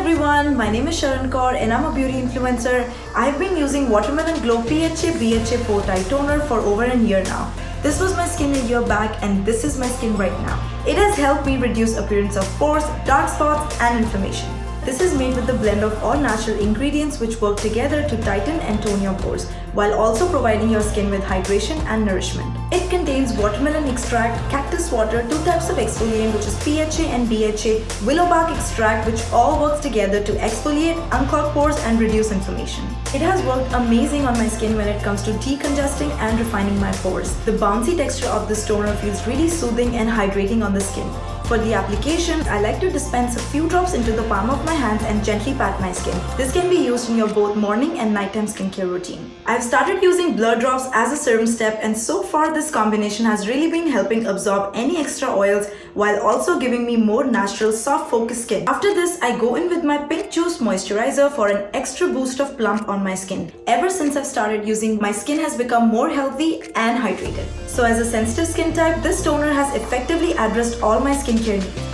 everyone, my name is Sharan and I'm a beauty influencer. I've been using Watermelon Glow PHA BHA Pore-Tight toner for over a year now. This was my skin a year back and this is my skin right now. It has helped me reduce appearance of pores, dark spots and inflammation. This is made with the blend of all natural ingredients which work together to tighten and tone your pores, while also providing your skin with hydration and nourishment. It contains watermelon extract, cactus water, 2 types of exfoliant which is PHA and BHA, willow bark extract which all works together to exfoliate, unclog pores and reduce inflammation. It has worked amazing on my skin when it comes to decongesting and refining my pores. The bouncy texture of this toner feels really soothing and hydrating on the skin. For the application, I like to dispense a few drops into the palm of my hands and gently pat my skin. This can be used in your both morning and nighttime skincare routine. I've started using blur drops as a serum step and so far this combination has really been helping absorb any extra oils while also giving me more natural soft focused skin. After this, I go in with my pink juice moisturizer for an extra boost of plump on my skin. Ever since I've started using, my skin has become more healthy and hydrated. So as a sensitive skin type, this toner has effectively addressed all my skincare needs.